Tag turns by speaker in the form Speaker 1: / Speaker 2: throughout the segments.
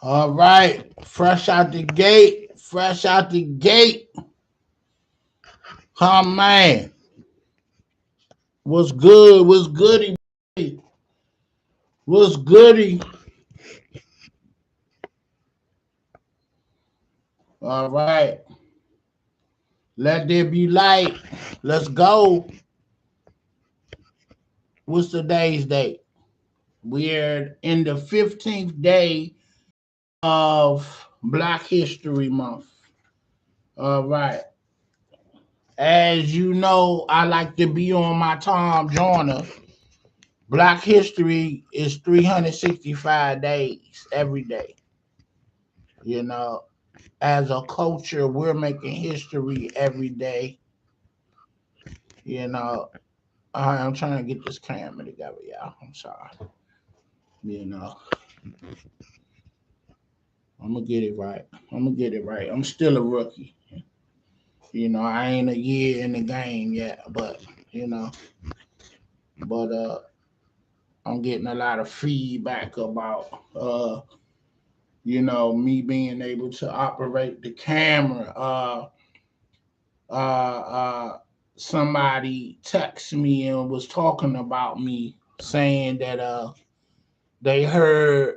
Speaker 1: All right, fresh out the gate, fresh out the gate. Oh man, what's good? What's goody? What's goody? All right, let there be light. Let's go. What's today's date? We're in the 15th day of Black History Month. All right. As you know, I like to be on my Tom Joyner. Black history is 365 days every day. You know, as a culture, we're making history every day. You know, I'm trying to get this camera together, y'all. I'm sorry. You know, I'm gonna get it right. I'm gonna get it right. I'm still a rookie. I ain't a year in the game yet, but you know, but I'm getting a lot of feedback about me being able to operate the camera. Uh, uh, Somebody texted me and was talking about me, saying that they heard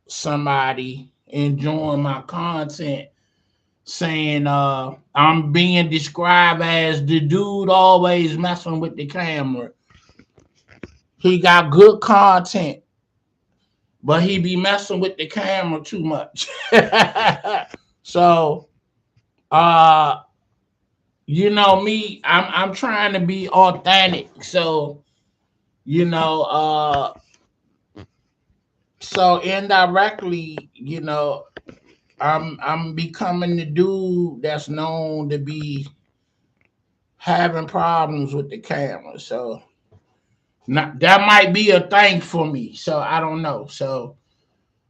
Speaker 1: somebody enjoying my content, saying I'm being described as the dude always messing with the camera. He got good content, but he be messing with the camera too much. So uh me, I'm trying to be authentic. So, you know, so indirectly, I'm becoming the dude that's known to be having problems with the camera. So not, that might be a thing for me. So I don't know. So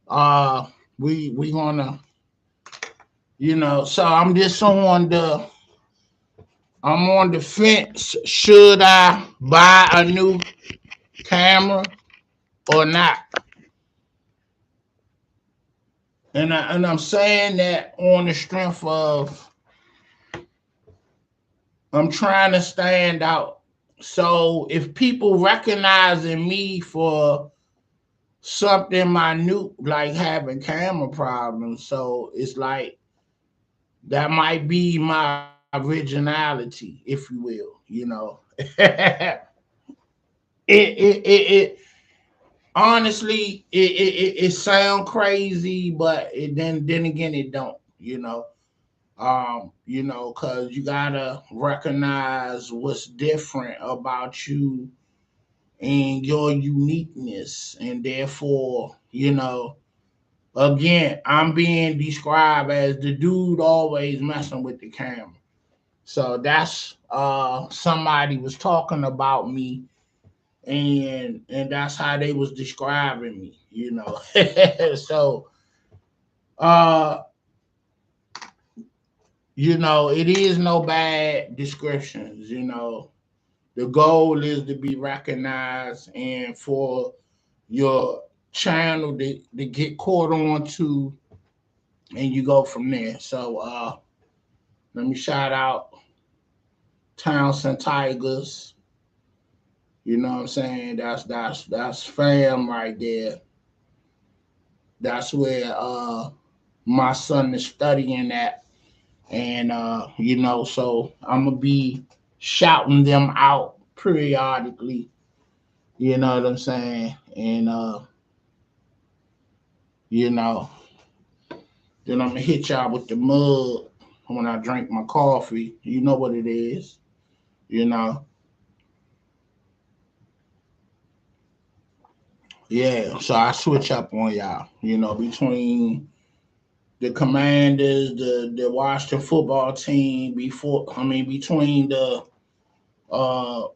Speaker 1: uh we gonna so I'm on the fence. Should I buy a new camera or not? And I'm saying that on the strength of I'm trying to stand out. So if people recognizing me for something minute like having camera problems, so it's like that might be my originality, if you will. it, it honestly it sound crazy, but then again it don't. Because you gotta recognize what's different about you and your uniqueness, and therefore, again, I'm being described as the dude always messing with the camera. So that's somebody was talking about me, and that's how they was describing me. So uh it is no bad descriptions. The goal is to be recognized and for your channel to get caught on to, and you go from there. So let me shout out Townsend Tigers. You know what I'm saying? That's fam right there. That's where my son is studying at. And so I'm gonna be shouting them out periodically. You know what I'm saying? And you know, then I'm gonna hit y'all with the mug when I drink my coffee. You know what it is. You know, yeah. So I switch up on y'all. Between the Commanders, the Washington football team, between uh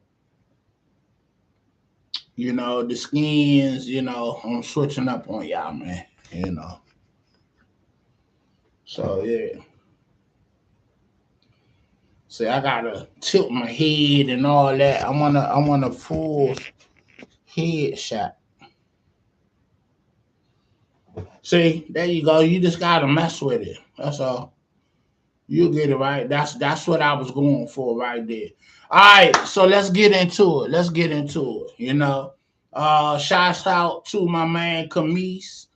Speaker 1: the Skins. I'm switching up on y'all, man. You know. So yeah. See, I gotta tilt my head and all that. I want a full head shot. See, there you go. You just gotta mess with it. That's all. You get it right. That's what I was going for right there. All right, so let's get into it. Let's get into it. Shouts out to my man Camise.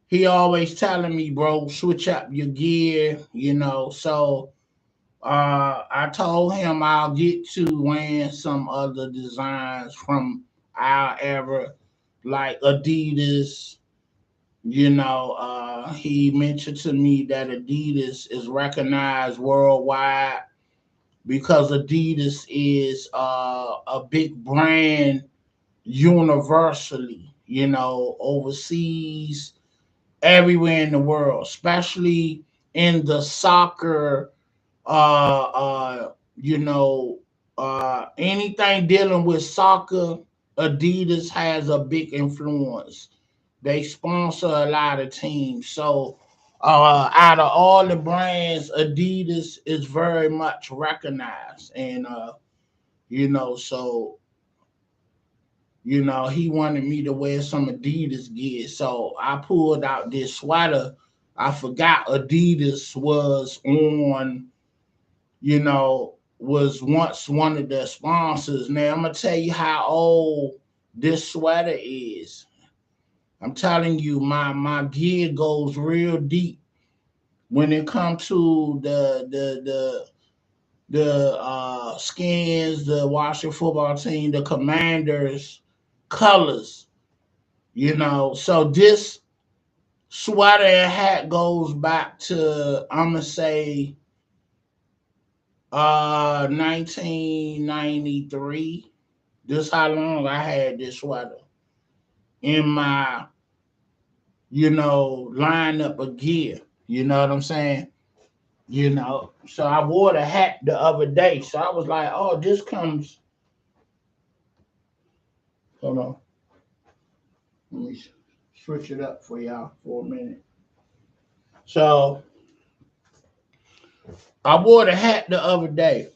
Speaker 1: He always telling me, bro, switch up your gear. So I told him I'll get to wearing some other designs from our era, like Adidas. He mentioned to me that Adidas is recognized worldwide because Adidas is a big brand universally, overseas, everywhere in the world, especially in the soccer, you know, anything dealing with soccer, Adidas has a big influence. They sponsor a lot of teams. So, out of all the brands, Adidas is very much recognized. And, so, he wanted me to wear some Adidas gear. So I pulled out this sweater. I forgot Adidas was once one of the sponsors. Now I'm gonna tell you how old this sweater is. I'm telling you, my gear goes real deep when it comes to the Skins, the Washington football team, the Commanders colors. So this sweater and hat goes back to, I'm gonna say, 1993. This how long I had this sweater in my lineup of gear. You know what I'm saying? So I wore the hat the other day. So I was like, oh, this comes. Hold on, let me switch it up for y'all for a minute. So I wore the hat the other day.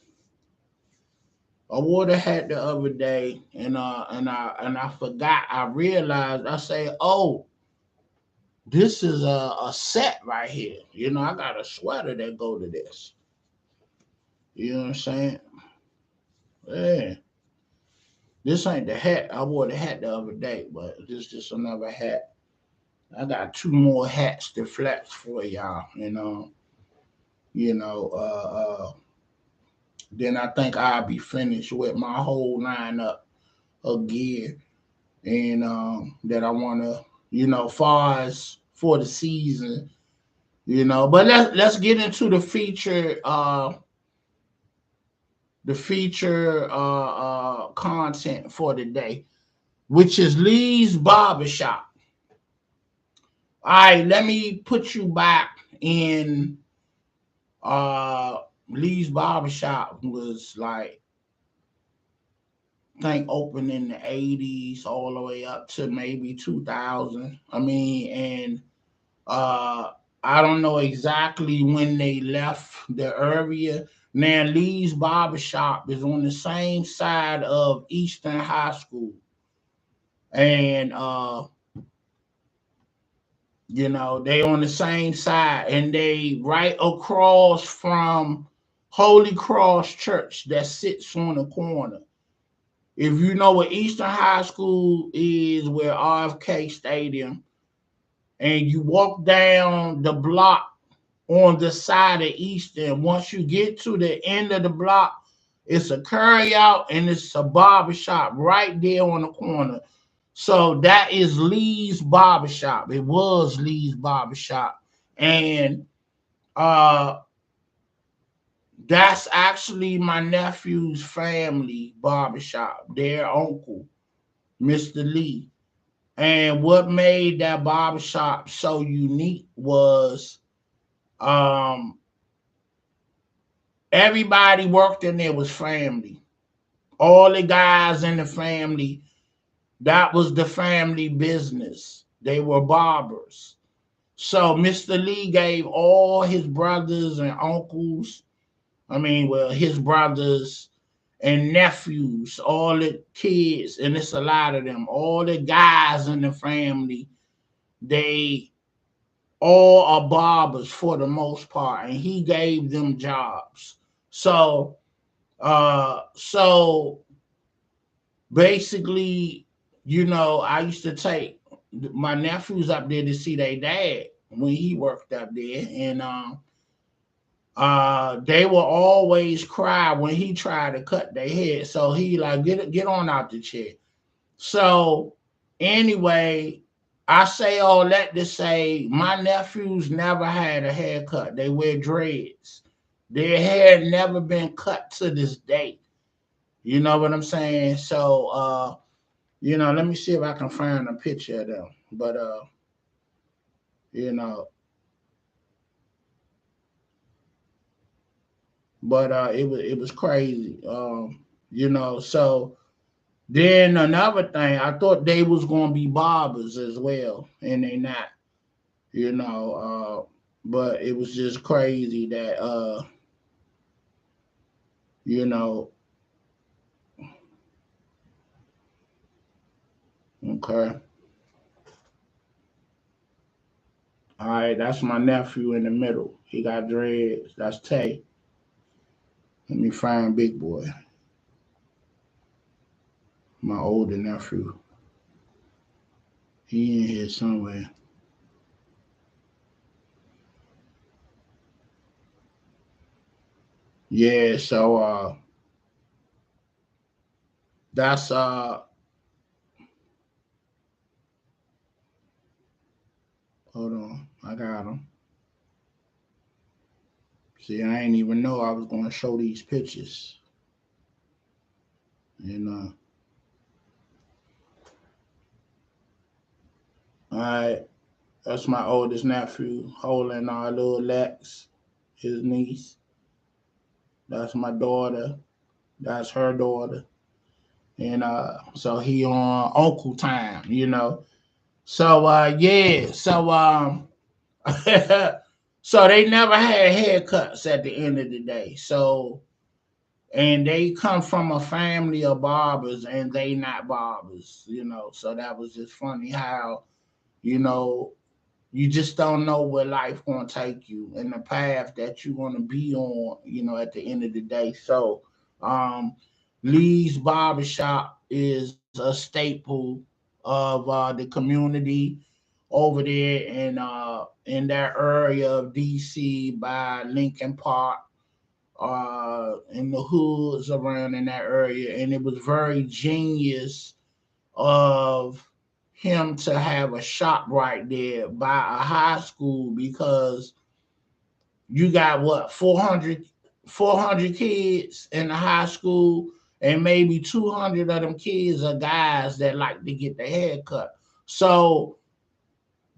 Speaker 1: I wore the hat the other day, and I forgot. I realized. I say, "Oh, this is a set right here." I got a sweater that go to this. You know what I'm saying? Yeah. This ain't the hat. I wore the hat the other day, but this just another hat. I got two more hats to flex for y'all. You know. Then I think I'll be finished with my whole lineup of gear and that I want to, far as for the season, But let's get into the feature content for today, which is Lee's Barbershop. All right, let me put you back in uh Lee's Barbershop was like I think open in the 80s all the way up to maybe 2000. I mean, and Uh, I don't know exactly when they left the area. Now, Lee's Barbershop is on the same side of Eastern High School. And, they on the same side. And they right across from Holy Cross Church that sits on the corner. If you know what Eastern High School is, where RFK Stadium, and you walk down the block on the side of Eastern. Once you get to the end of the block, it's a curry out and it's a barbershop right there on the corner. So that is Lee's Barbershop. It was Lee's Barbershop. And uh that's actually my nephew's family barbershop, their uncle, Mr. Lee. And what made that barbershop so unique was um everybody worked in there was family. All the guys in the family, that was the family business. They were barbers. So Mr. Lee gave all his brothers and uncles, his brothers and nephews, all the kids, and it's a lot of them, all the guys in the family, they all are barbers for the most part, and he gave them jobs. So, so basically, I used to take my nephews up there to see their dad when he worked up there, and they will always cry when he tried to cut their head. So he like get on out the chair. So anyway, I say all that to say my nephews never had a haircut. They wear dreads. Their hair never been cut to this day. You know what I'm saying? So let me see if I can find a picture of them. But you know, but it was crazy. So then another thing, I thought they was gonna be barbers as well, and they not. You know, but it was just crazy that you know, okay. All right, that's my nephew in the middle. He got dreads. That's Tay. Let me find Big Boy, my older nephew. He in here somewhere. Yeah, so that's hold on, I got him. See, I ain't even know I was gonna show these pictures. You know. All right, that's my oldest nephew holding our little Lex, his niece. That's my daughter. That's her daughter. And so he on uncle time. So yeah, so so they never had haircuts at the end of the day. So and they come from a family of barbers and they not barbers. So that was just funny how, you know, you just don't know where life gonna take you and the path that you're gonna be on, at the end of the day. So um Lee's Barbershop is a staple of the community over there in that area of DC by Lincoln Park, in the hoods around in that area. And it was very genius of him to have a shop right there by a high school because you got what 400 kids in the high school, and maybe 200 of them kids are guys that like to get their hair cut. So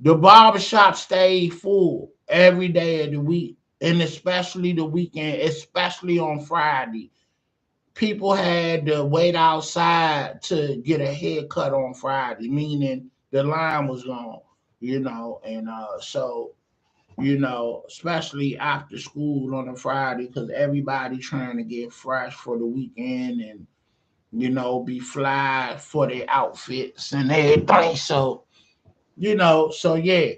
Speaker 1: the barbershop stayed full every day of the week, and especially the weekend, especially on Friday. People had to wait outside to get a haircut on Friday, meaning the line was long, and especially after school on a Friday, because everybody trying to get fresh for the weekend and be fly for their outfits and everything. So yeah.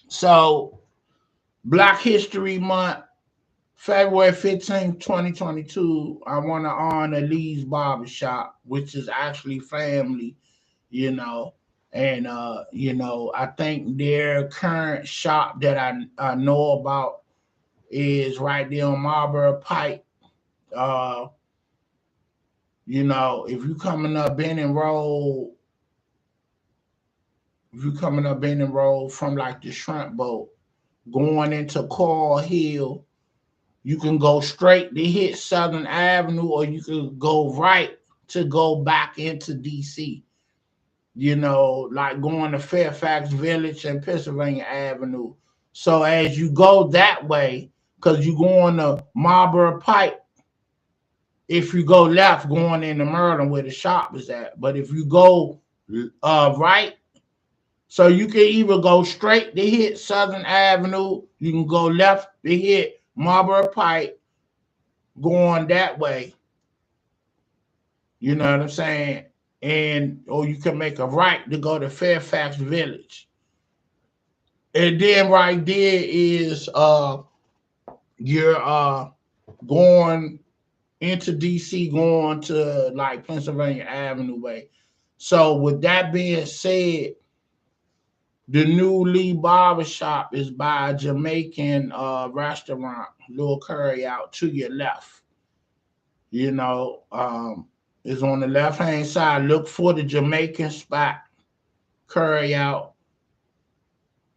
Speaker 1: So Black History Month, February 15th, 2022, I want to honor Lee's Barbershop, which is actually family, you know. And, I think their current shop that I know about is right there on Marlboro Pike. Uh, if you coming up Benning Road, from like the shrimp boat, going into Coral Hill, you can go straight to hit Southern Avenue, or you can go right to go back into DC. Like going to Fairfax Village and Pennsylvania Avenue. So as you go that way, because you go on the Marlboro Pike, if you go left going into Maryland where the shop is at. But if you go right, so you can either go straight to hit Southern Avenue, you can go left to hit Marlboro Pike, going that way. You know what I'm saying? And or you can make a right to go to Fairfax Village. And then right there is you're going into DC, going to like Pennsylvania Avenue way. So with that being said, the new Lee Barber Shop is by a Jamaican restaurant, Little Curry out to your left. You know, it's on the left hand side. Look for the Jamaican spot, Curry out.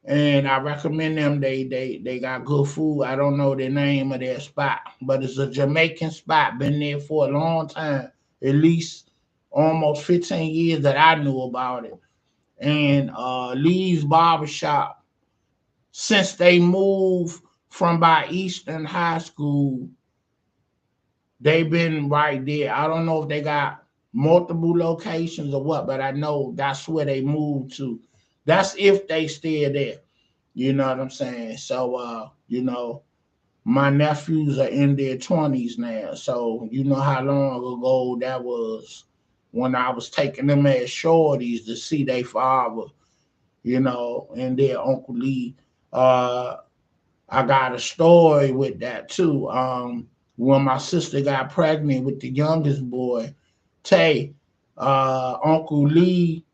Speaker 1: And I recommend them. They got good food. I don't know the name of their spot, but it's a Jamaican spot. Been there for a long time, at least almost 15 years that I knew about it. And Lee's Barbershop, since they moved from by Eastern High School, they've been right there. I don't know if they got multiple locations or what, but I know that's where they moved to. That's if they still there. You know what I'm saying? So, my nephews are in their 20s now. So, you know how long ago that was when I was taking them as shorties to see their father, and their Uncle Lee. Uh, I got a story with that too. When my sister got pregnant with the youngest boy, Tay, Uncle Lee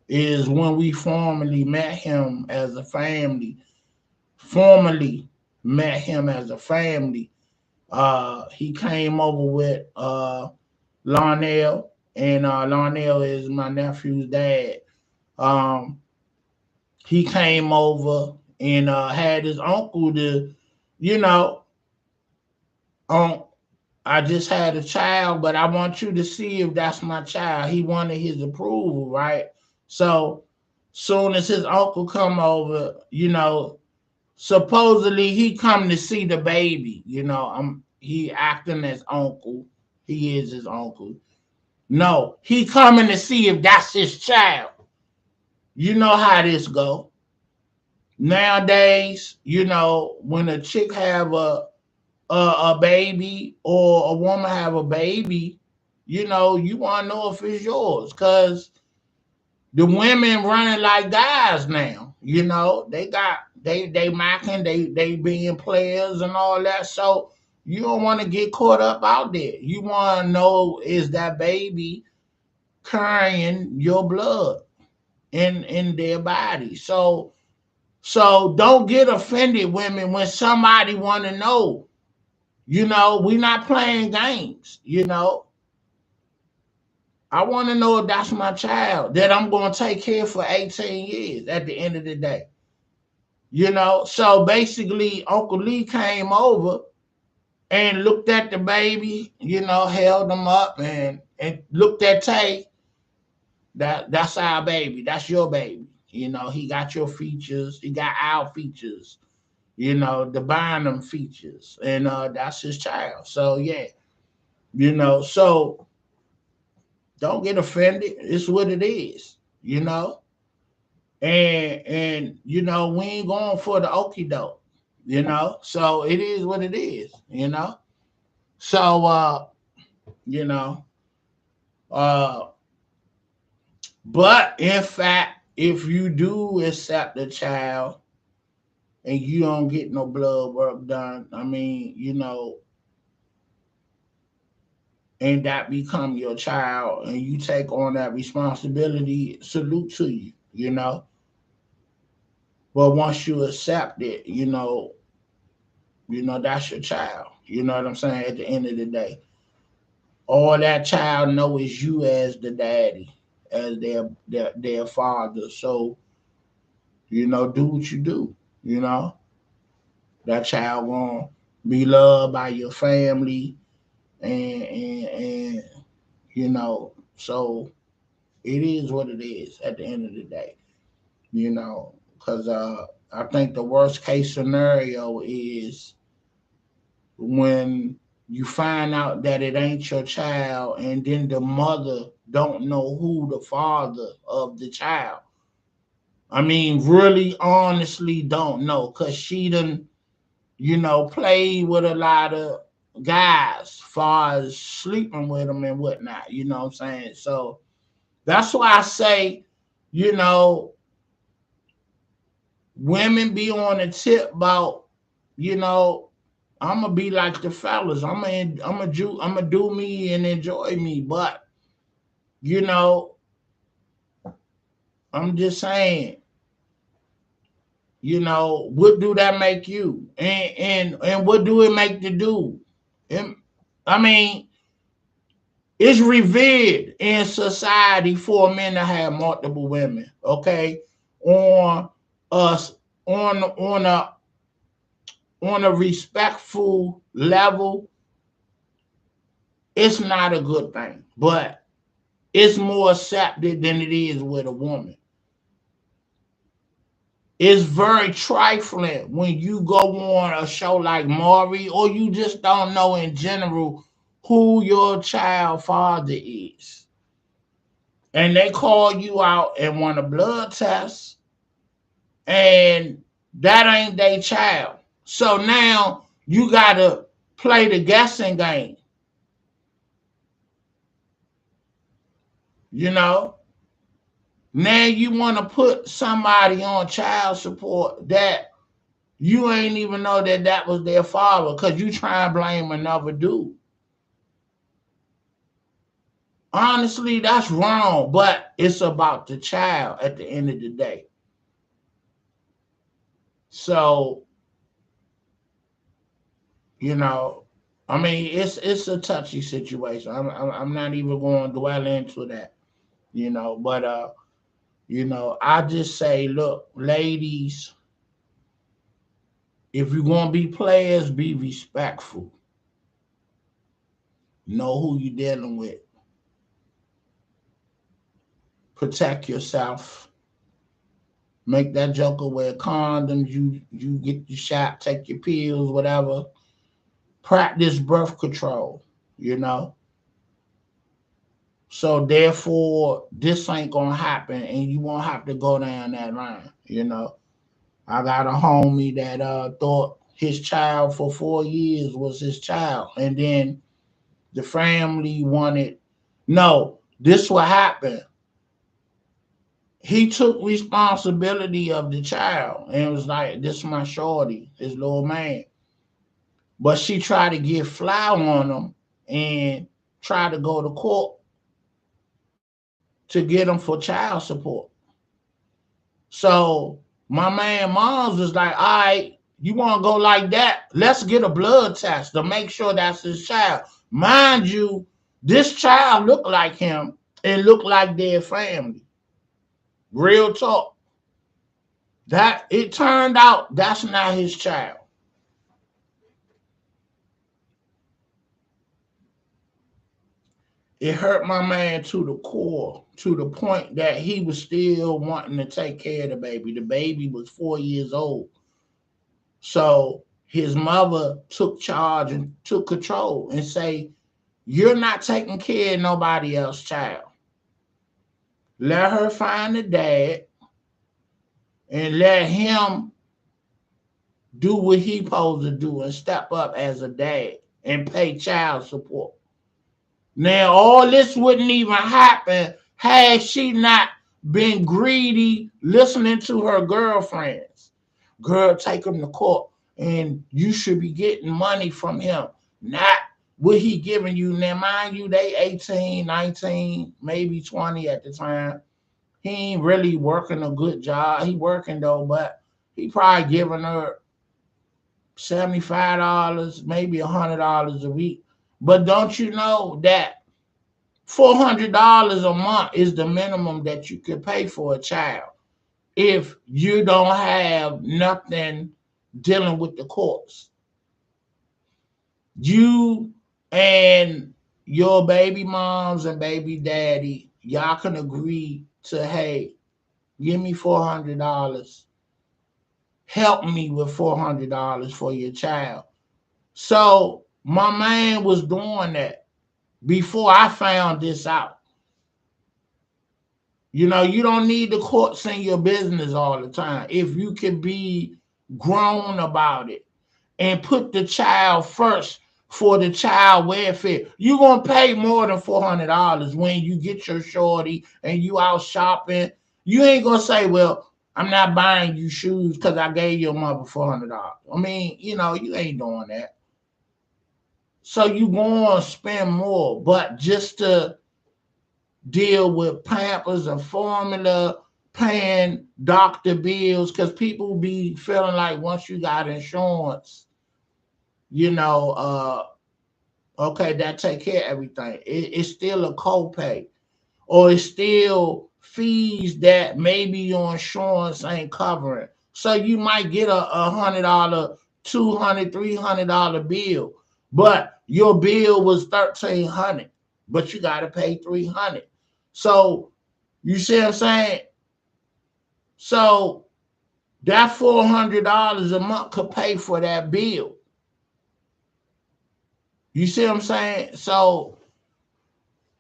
Speaker 1: is when we formally met him as a family. Formally met him as a family. He came over with Larnell, and Larnell is my nephew's dad. Um, he came over and had his uncle to, you know, um, I just had a child, but I want you to see if that's my child. He wanted his approval, right? So soon as his uncle come over, supposedly he come to see the baby. He acting as uncle. He is his uncle. No, he coming to see if that's his child. You know how this go. Nowadays, when a chick have a baby or a woman have a baby, you want to know if it's yours because the women running like guys now. They macking, they being players and all that. So you don't want to get caught up out there. You want to know is that baby carrying your blood in their body. So don't get offended, women, when somebody want to know. We not playing games. I want to know if that's my child that I'm going to take care for 18 years at the end of the day. So basically, Uncle Lee came over and looked at the baby, held him up and looked at Tay. That's our baby. That's your baby. He got your features. He got our features. The Bynum features, and that's his child. So yeah, so don't get offended. It's what it is. And we ain't going for the okie doke. So it is what it is. So you know, uh, but in fact, if you do accept the child and you don't get no blood work done, I mean, and that become your child and you take on that responsibility, salute to you. But once you accept it, that's your child. You know what I'm saying? At the end of the day, all that child know is you as the daddy, as their father. So do what you do. You know that child gonna be loved by your family, and so it is what it is at the end of the day. Because I think the worst case scenario is when you find out that it ain't your child and then the mother don't know who the father of the child. I mean, really honestly don't know because she done, played with a lot of guys far as sleeping with them and whatnot. You know what I'm saying? So that's why I say, you know, women be on the tip about, you know, I'm gonna be like the fellas. I'm gonna do me and enjoy me. But you know, I'm just saying, you know, what do that make you? And what do it make the dude? And, I mean, it's revered in society for men to have multiple women. Okay, on us on a respectful level, it's not a good thing, but it's more accepted than it is with a woman. It's very trifling when you go on a show like Maury, or you just don't know in general who your child father is. And they call you out and want a blood test, and that ain't their child. So now you got to play the guessing game, you know? Now you want to put somebody on child support that you ain't even know that that was their father because you try and blame another dude. Honestly, that's wrong, but it's about the child at the end of the day. So, you know, I mean, it's a touchy situation. I'm not even going to dwell into that, you know. But you know, I just say, look, ladies, if you're gonna be players, be respectful. Know who you're dealing with. Protect yourself. Make that joker wear condoms. You get your shot, take your pills, whatever. Practice birth control. You know. So therefore, this ain't gonna happen, and you won't have to go down that line. You know. I got a homie that thought his child for 4 years was his child, and then the family wanted. No, this what happened. He took responsibility of the child and was like, "This is my shorty, his little man." But she tried to get fly on him and tried to go to court to get him for child support. So my man Moms was like, "All right, you want to go like that? Let's get a blood test to make sure that's his child." Mind you, this child looked like him and looked like their family. Real talk. That it turned out that's not his child. It hurt my man to the core, to the point that he was still wanting to take care of the baby. The baby was 4 years old. So his mother took charge and took control and say, "You're not taking care of nobody else's child. Let her find the dad and let him do what he supposed to do and step up as a dad and pay child support." Now, all this wouldn't even happen had she not been greedy, listening to her girlfriends. Girl, take him to court, and you should be getting money from him, not what he giving you. Now, mind you, they 18, 19, maybe 20 at the time. He ain't really working a good job. He working though, but he probably giving her $75, maybe $100 a week. But don't you know that $400 a month is the minimum that you could pay for a child if you don't have nothing dealing with the courts? You and your baby moms and baby daddy, y'all can agree to, hey, give me $400. Help me with $400 for your child. So my man was doing that before I found this out. You know, you don't need the courts in your business all the time. If you can be grown about it and put the child first for the child welfare, you're going to pay more than $400 when you get your shorty and you out shopping. You ain't going to say, well, I'm not buying you shoes because I gave your mother $400. I mean, you ain't doing that. So you going to spend more, but just to deal with Pampers and formula, paying doctor bills, because people be feeling like once you got insurance, okay, that take care of everything. It's still a copay, or it's still fees that maybe your insurance ain't covering. So you might get a $100, $200, $300 bill, but your bill was $1,300, but you got to pay $300. So you see what I'm saying? So that $400 a month could pay for that bill. You see what I'm saying? So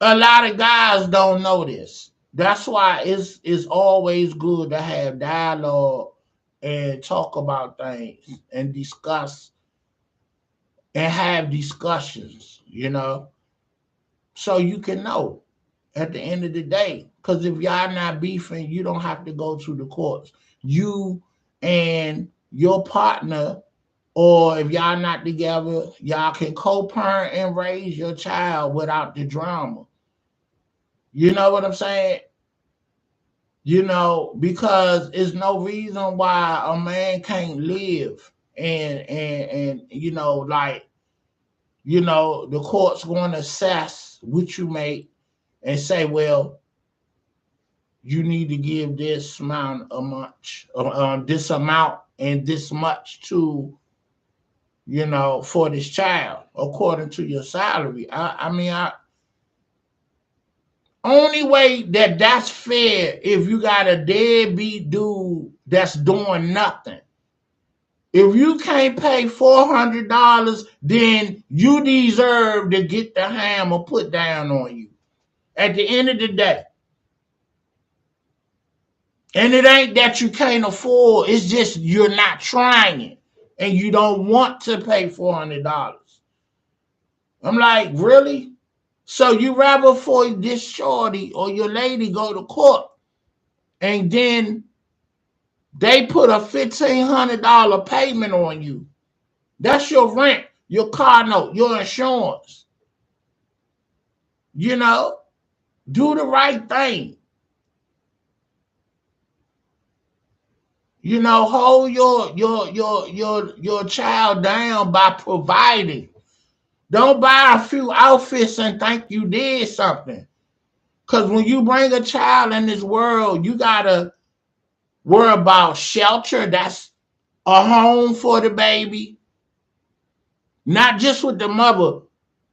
Speaker 1: a lot of guys don't know this. That's why it's always good to have dialogue and talk about things and discuss and have discussions, so you can know at the end of the day. Because if y'all not beefing, you don't have to go to the courts. You and your partner, or if y'all not together, y'all can co-parent and raise your child without the drama. You know what I'm saying? Because there's no reason why a man can't live and the court's going to assess what you make and say, well, you need to give this amount this amount and this much to, for this child according to your salary. I mean, only way that's fair if you got a deadbeat dude that's doing nothing. If you can't pay $400, then you deserve to get the hammer put down on you at the end of the day. And it ain't that you can't afford, it's just you're not trying and you don't want to pay $400. I'm like, really? So you rather for this shorty or your lady go to court and then they put a $1,500 payment on you. That's your rent, your car note, your insurance. Do the right thing. Hold your child down by providing. Don't buy a few outfits and think you did something. Because when you bring a child in this world, you gotta worry about shelter. That's a home for the baby. Not just with the mother,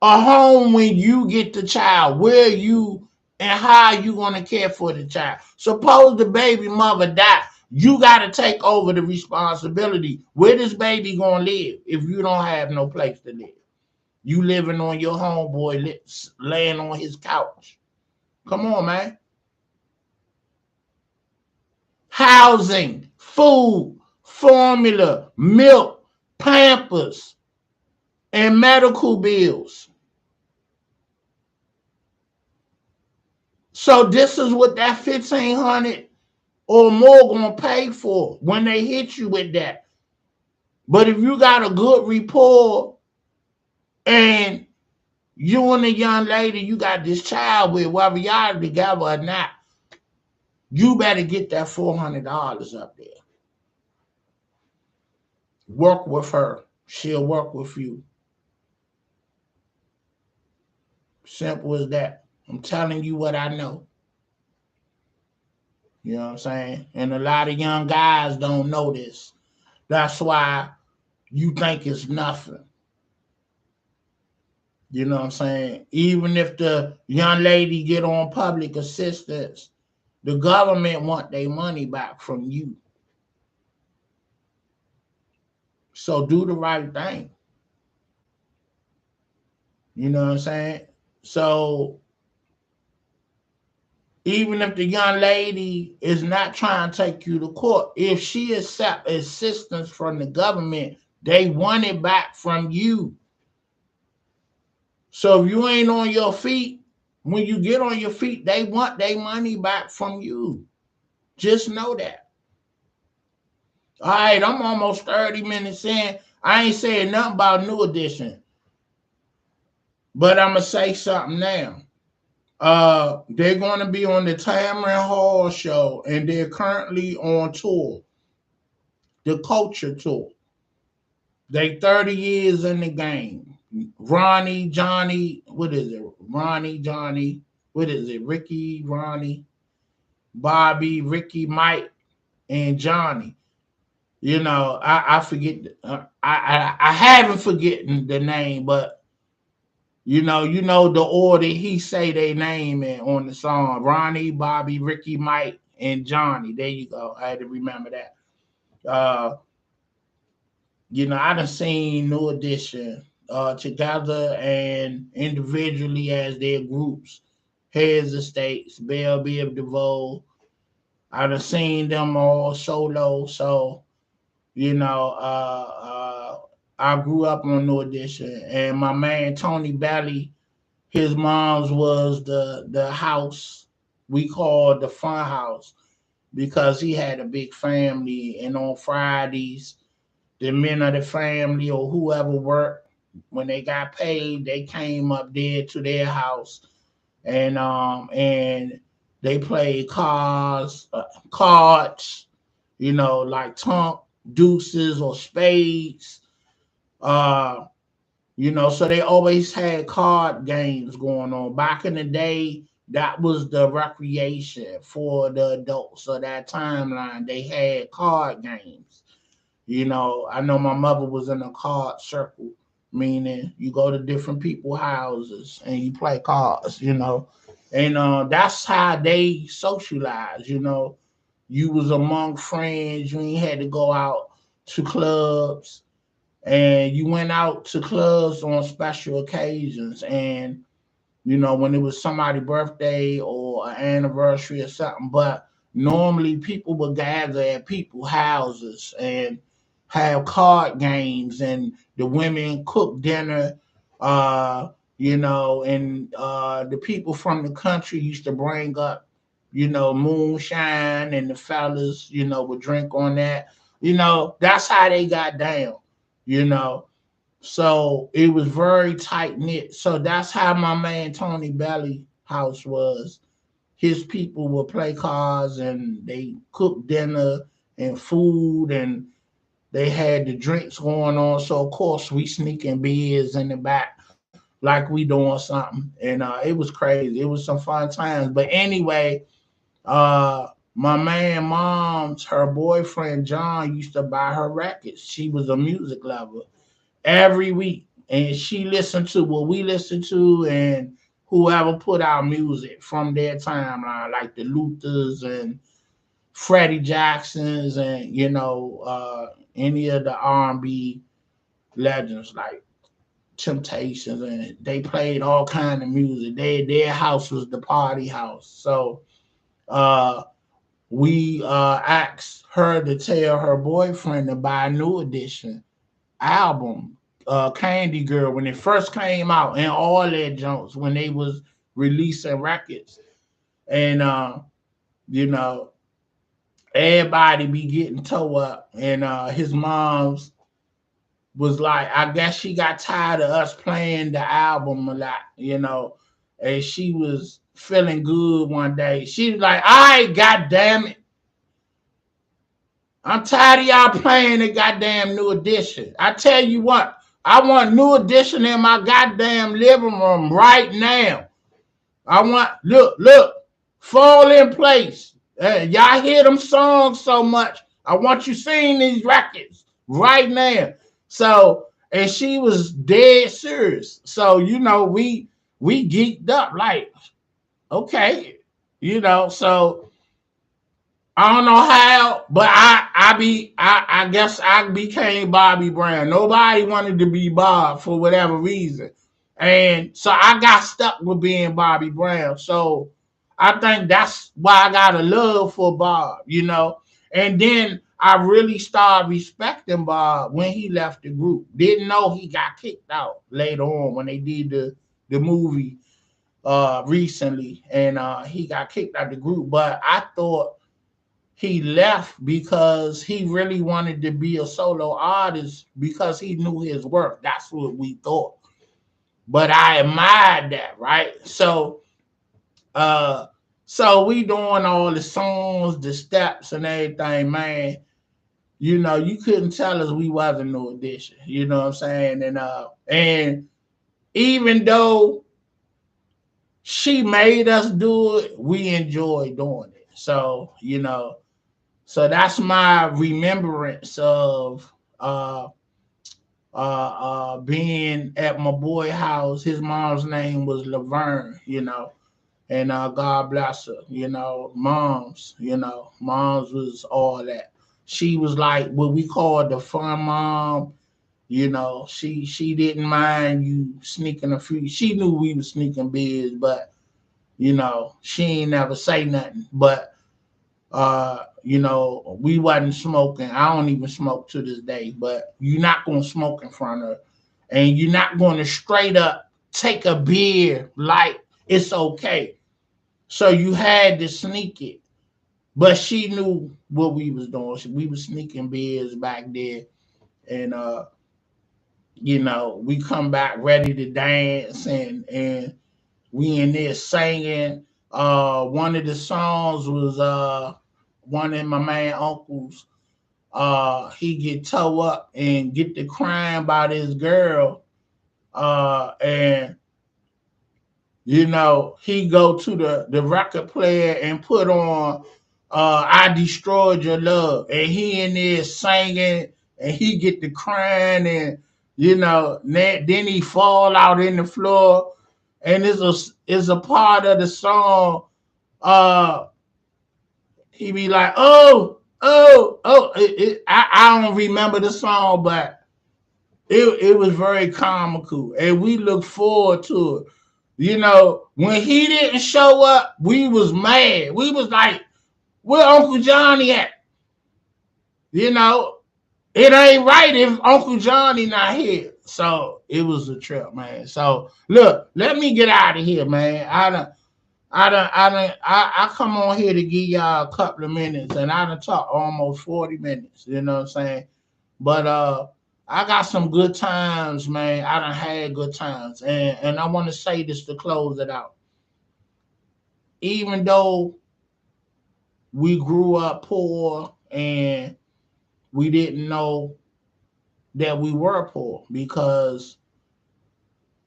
Speaker 1: a home when you get the child, where you and how you going to care for the child. Suppose the baby mother die, you got to take over the responsibility. Where this baby going to live if you don't have no place to live? You living on your homeboy, laying on his couch. Come on, man. Housing, food, formula, milk, Pampers, and medical bills. So this is what that $1,500 or more gonna pay for when they hit you with that. But if you got a good rapport and you and the young lady you got this child with, whether y'all together or not, you better get that $400 up there. Work with her. She'll work with you. Simple as that. I'm telling you what I know. You know what I'm saying? And a lot of young guys don't know this. That's why you think it's nothing. You know what I'm saying? Even if the young lady get on public assistance, the government want their money back from you. So do the right thing. You know what I'm saying? So even if the young lady is not trying to take you to court, if she accepts assistance from the government, they want it back from you. So if you ain't on your feet, when you get on your feet, they want their money back from you. Just know that. All right, I'm almost 30 minutes in. I ain't saying nothing about New Edition, but I'm gonna say something now. They're going to be on the Tamron Hall show, and they're currently on tour, the Culture Tour. They 30 years in the game. Ronnie, Johnny, what is it? Ronnie, Johnny, what is it? Ricky, Ronnie, Bobby, Ricky, Mike, and Johnny. You know, I forget. I haven't forgotten the name, but you know the order he say their name in on the song. Ronnie, Bobby, Ricky, Mike, and Johnny. There you go. I had to remember that. Uh, I done seen New Edition together and individually as their groups. Heads of States, Bell Biv DeVoe. I done seen them all solo. So, you know, I grew up on New Edition. And my man Tony Belly, his mom's was the house we called the fun house because he had a big family. And on Fridays, the men of the family or whoever worked, when they got paid, they came up there to their house and they played cards, like tunk, deuces or spades. Uh, so they always had card games going on. Back in the day, that was the recreation for the adults. So that timeline, they had card games. I know my mother was in a card circle, meaning you go to different people's houses and you play cards. And that's how they socialize. You was among friends, you ain't had to go out to clubs, and you went out to clubs on special occasions. And when it was somebody's birthday or an anniversary or something. But normally people would gather at people's houses and have card games, and the women cook dinner. And the people from the country used to bring up, moonshine, and the fellas, would drink on that. That's how they got down. You know, so it was very tight knit. So that's how my man Tony Belly house was. His people would play cards and they cook dinner and food, and they had the drinks going on. So of course we sneaking beers in the back like we doing something. And it was crazy. It was some fun times. But anyway, my man mom's her boyfriend John used to buy her records. She was a music lover every week, and she listened to what we listened to and whoever put out music from their timeline, like the Luthers and Freddie Jacksons, and any of the R&B legends like Temptations, and they played all kind of music. Their house was the party house. So uh, we asked her to tell her boyfriend to buy a New Edition album, Candy Girl, when it first came out, and all their jokes when they was releasing records. And you know, everybody be getting toe up. And his mom's was like, I guess she got tired of us playing the album a lot. And she was feeling good one day. She was like, all right, god damn it. I'm tired of y'all playing the goddamn New Edition. I tell you what, I want New Edition in my goddamn living room right now. I want, look, Fall in Place. Y'all hear them songs so much. I want you singing these records right now. So, and she was dead serious. So, we geeked up like, okay, so I don't know how, but I guess I became Bobby Brown. Nobody wanted to be Bob for whatever reason. And so I got stuck with being Bobby Brown. So I think that's why I got a love for Bob. And then I really started respecting Bob when he left the group. Didn't know he got kicked out later on when they did the movie recently, and he got kicked out the group. But I thought he left because he really wanted to be a solo artist because he knew his work. That's what we thought. But I admired that, right? Uh, so we doing all the songs, the steps, and everything, man. You know, you couldn't tell us we wasn't no audition. You know what I'm saying? And even though she made us do it, we enjoy doing it. So, you know, so that's my remembrance of being at my boy house. His mom's name was Laverne, you know, and God bless her, you know, moms was all that. She was like what we call the fun mom. You know, she didn't mind you sneaking a few. She knew we was sneaking beers, but you know, she ain't never say nothing. But you know, we wasn't smoking. I don't even smoke to this day, but you're not gonna smoke in front of her. And you're not gonna straight up take a beer like it's okay. So you had to sneak it. But she knew what we was doing. We was sneaking beers back there. And you know, we come back ready to dance and we in there singing. One of the songs was one of my man uncles. He get toe up and get to crying about his girl. And you know, he go to the record player and put on I Destroyed Your Love. And he in there singing and he get to crying and you know, then he fall out in the floor and it's a part of the song. Uh he be like, I don't remember the song, but it was very comical. And we look forward to it. You know, when he didn't show up, we was mad. We was like, where Uncle Johnny at? You know, it ain't right if Uncle Johnny not here. So it was a trip, man. So look, let me get out of here, man. I come on here to give y'all a couple of minutes and I done talk almost 40 minutes, you know what I'm saying? But I got some good times, man. I done had good times. And I want to say this to close it out. Even though we grew up poor and we didn't know that we were poor because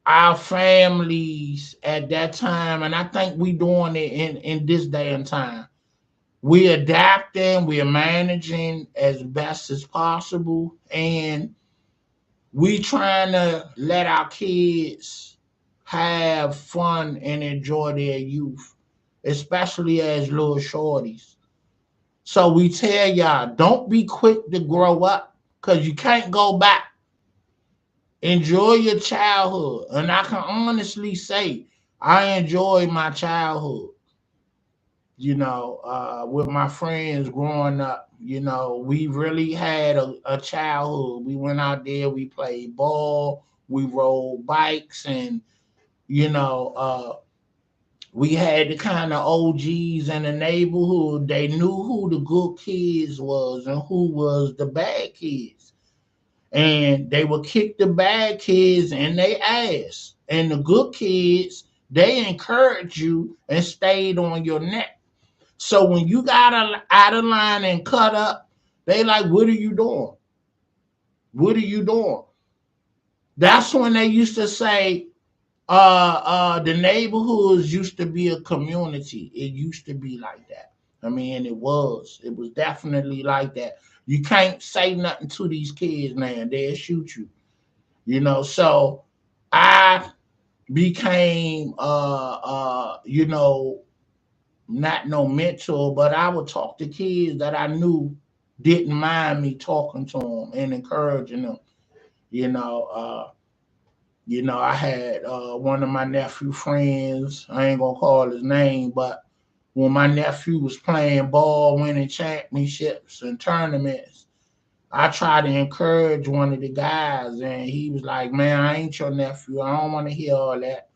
Speaker 1: our families at that time, and I think we doing it in this day and time, we adapting, we are managing as best as possible, and we trying to let our kids have fun and enjoy their youth, especially as little shorties. So we tell y'all, don't be quick to grow up because you can't go back. Enjoy your childhood. And I can honestly say, I enjoyed my childhood, you know, with my friends growing up. You know, we really had a childhood. We went out there, we played ball, we rode bikes, and, you know, we had the kind of OGs in the neighborhood. They knew who the good kids was and who was the bad kids. And they would kick the bad kids in their ass. And the good kids, they encouraged you and stayed on your neck. So when you got out of line and cut up, they like, what are you doing? What are you doing? That's when they used to say, the neighborhoods used to be a community. It used to be like that. I mean, it was definitely like that. You can't say nothing to these kids, man. They'll shoot you. You know, so I became you know, not no mentor, but I would talk to kids that I knew didn't mind me talking to them and encouraging them. You know, I had one of my nephew friends. I ain't gonna call his name, but when my nephew was playing ball, winning championships and tournaments, I tried to encourage one of the guys, and he was like, "Man, I ain't your nephew. I don't want to hear all that,"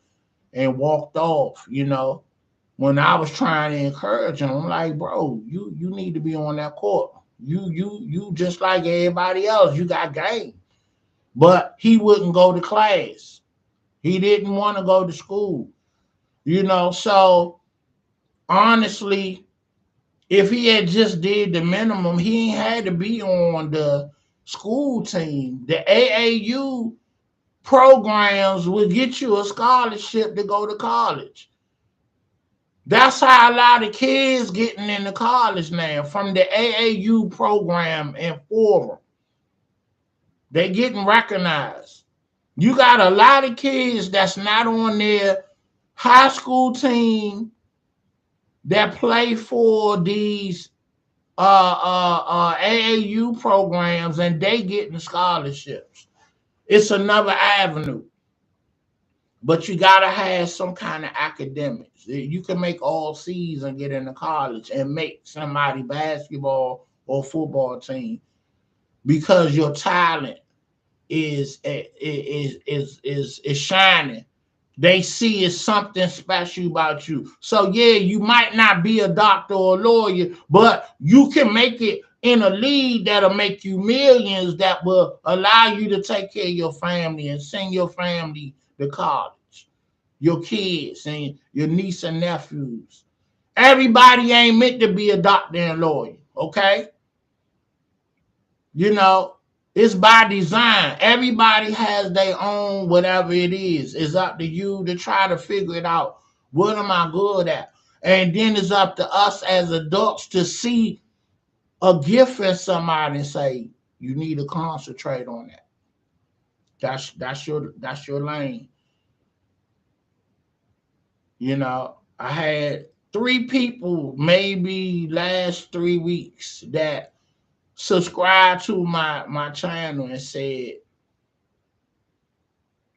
Speaker 1: and walked off. You know, when I was trying to encourage him, I'm like, bro, you need to be on that court. You just like everybody else. You got game. But he wouldn't go to class. He didn't want to go to school. So honestly, if he had just did the minimum, he ain't had to be on the school team. The AAU programs will get you a scholarship to go to college. That's how a lot of kids getting into college now, from the AAU program and forum. They getting recognized. You got a lot of kids that's not on their high school team that play for these AAU programs, and they getting scholarships. It's another avenue. But you gotta have some kind of academics. You can make all C's and get into college and make somebody basketball or football team because your talent is shining. They see it's something special about you. So yeah, you might not be a doctor or a lawyer, but you can make it in a league that'll make you millions, that will allow you to take care of your family and send your family to college, your kids and your niece and nephews. Everybody ain't meant to be a doctor and lawyer, okay? It's by design. Everybody has their own whatever it is. It's up to you to try to figure it out. What am I good at? And then it's up to us as adults to see a gift in somebody and say, you need to concentrate on that. That's your lane. I had 3 people maybe last 3 weeks that subscribed to my channel and said,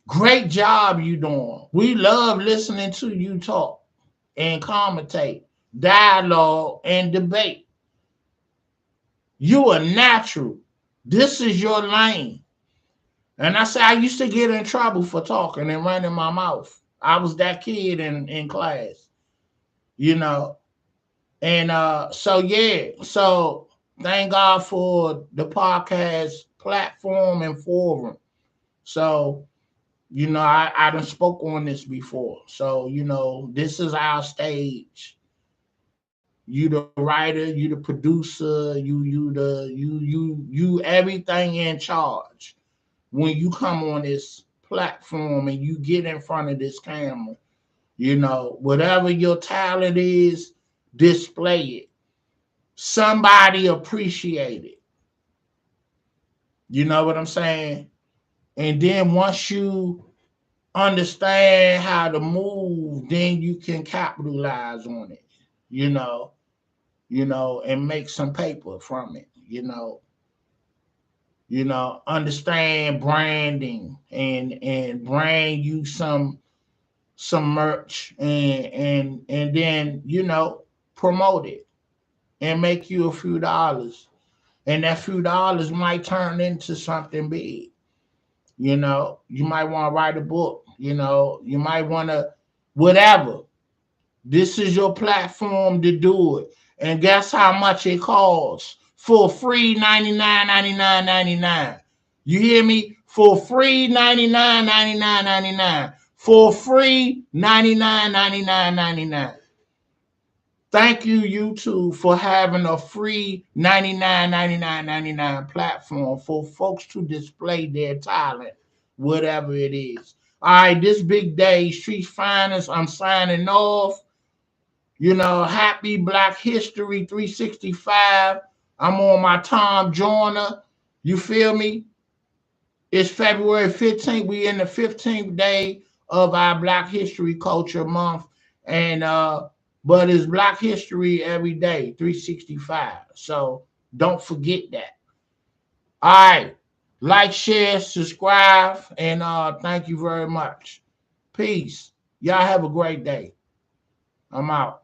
Speaker 1: great job you doing. We love listening to you talk and commentate, dialogue, and debate. You are natural. This is your lane. And I say I used to get in trouble for talking and running my mouth. I was that kid in class, And so thank God for the podcast platform and forum. So, I done spoke on this before. So, this is our stage. You the writer, you the producer, you everything in charge. When you come on this platform and you get in front of this camera, whatever your talent is, display it. Somebody appreciate it. You know what I'm saying? And then once you understand how to move, then you can capitalize on it, and make some paper from it, understand branding and brand you some merch and then, promote it and make you a few dollars. And that few dollars might turn into something big. You might want to write a book, you might want to, whatever. This is your platform to do it. And guess how much it costs? For free, $99.99. You hear me? For free, $99.99. For free, $99.99. Thank you, YouTube, for having a free $99.99 platform for folks to display their talent, whatever it is. All right, this big day, Street Finest, I'm signing off. Happy Black History 365. I'm on my Tom Joyner. You feel me? It's February 15th. We in the 15th day of our Black History Culture Month. And but it's Black History every day, 365. So don't forget that. All right. Like, share, subscribe, and thank you very much. Peace. Y'all have a great day. I'm out.